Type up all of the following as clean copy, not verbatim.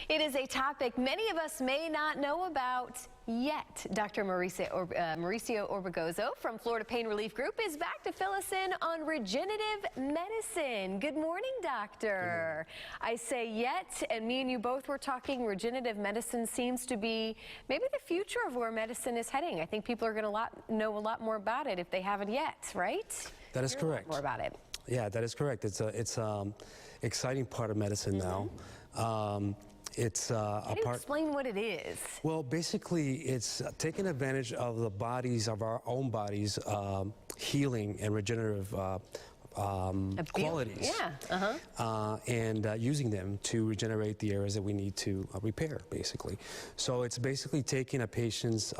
It is a topic many of us may not know about yet. Dr. Mauricio Orbegozo from Florida Pain Relief Group is back to fill us in on regenerative medicine. Good morning, doctor. I say yet, and me and you both were talking, regenerative medicine seems to be maybe the future of where medicine is heading. I think people are going to know a lot more about it if they haven't yet, right? That is correct. More about it. Yeah, that is correct. It's exciting part of medicine now. Can you explain what it is? Well, basically, it's taking advantage of our own bodies, healing and regenerative qualities. Yeah. And using them to regenerate the areas that we need to repair, basically. So it's basically taking a patient's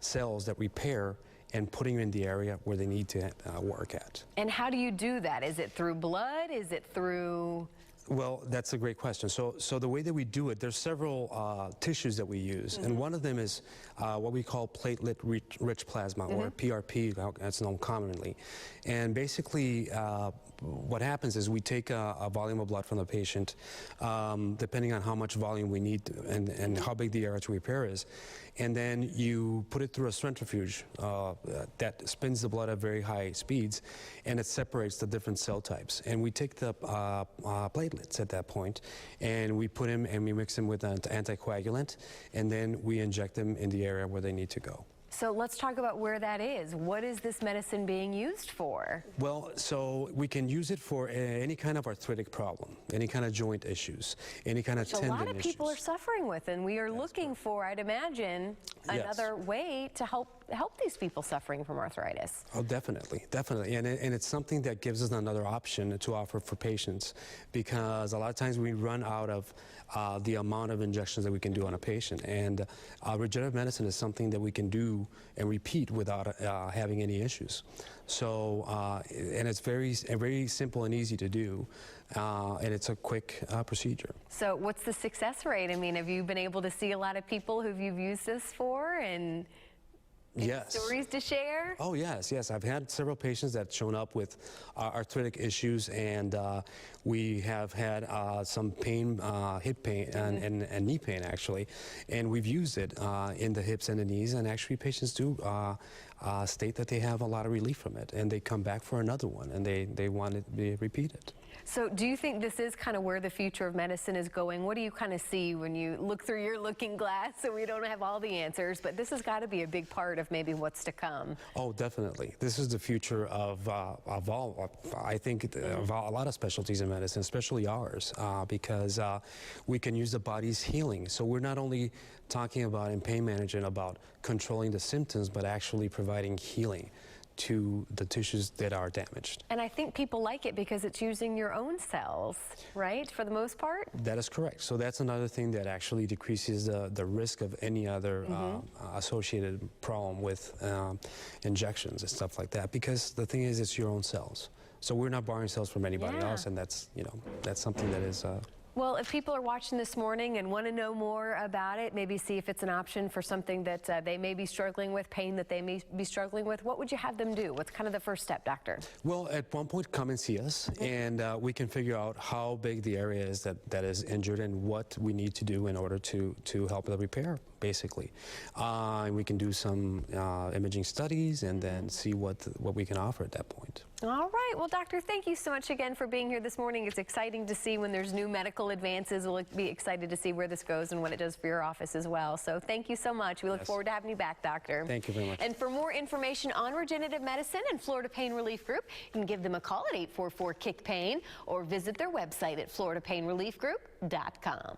cells that repair and putting them in the area where they need to work at. And how do you do that? Is it through blood? Is it through... Well, that's a great question. So the way that we do it, there's several tissues that we use, and one of them is what we call platelet-rich plasma, or PRP, as known commonly. And basically, what happens is we take a volume of blood from the patient, depending on how much volume we need and how big the area to repair is, and then you put it through a centrifuge that spins the blood at very high speeds, and it separates the different cell types. And we take the platelets at that point, and we put them and we mix them with an anticoagulant, and then we inject them in the area where they need to go. So let's talk about where that is. What is this medicine being used for? Well, so we can use it for any kind of arthritic problem, any kind of joint issues, any kind of tendon issues. A lot of people are suffering with, and we are looking for, I'd imagine, another way to help these people suffering from arthritis. Oh, definitely, definitely. And it's something that gives us another option to offer for patients, because a lot of times we run out of the amount of injections that we can do on a patient. And regenerative medicine is something that we can do and repeat without having any issues. So, and it's very simple and easy to do, and it's a quick procedure. So what's the success rate? I mean, have you been able to see a lot of people who you've used this for, and stories to share? Oh, yes, yes. I've had several patients that shown up with arthritic issues, and we have had some pain, hip pain and knee pain, actually. And we've used it in the hips and the knees, and actually patients do state that they have a lot of relief from it, and they come back for another one, and they want it to be repeated. So do you think this is kind of where the future of medicine is going? What do you kind of see when you look through your looking glass? So we don't have all the answers, but this has got to be a big part of maybe what's to come. Oh, definitely. This is the future of all, I think, of a lot of specialties in medicine, especially ours, because we can use the body's healing. So we're not only talking about in pain management about controlling the symptoms, but actually providing healing to the tissues that are damaged. And I think people like it because it's using your own cells, right, for the most part? That is correct. So that's another thing that actually decreases the risk of any other associated problem with injections and stuff like that, because the thing is, it's your own cells. So we're not borrowing cells from anybody else, and that's, that's something that is... Well, if people are watching this morning and want to know more about it, maybe see if it's an option for something that they may be struggling with, pain that they may be struggling with, what would you have them do? What's kind of the first step, doctor? Well, at one point, come and see us, and we can figure out how big the area is that is injured and what we need to do in order to help the repair, basically. And we can do some imaging studies and then see what we can offer at that point. All right. Well, doctor, thank you so much again for being here this morning. It's exciting to see when there's new medical advances. We'll be excited to see where this goes and what it does for your office as well. So thank you so much. We look forward to having you back, doctor. Thank you very much. And for more information on regenerative medicine and Florida Pain Relief Group, you can give them a call at 844-KICK-PAIN or visit their website at floridapainreliefgroup.com.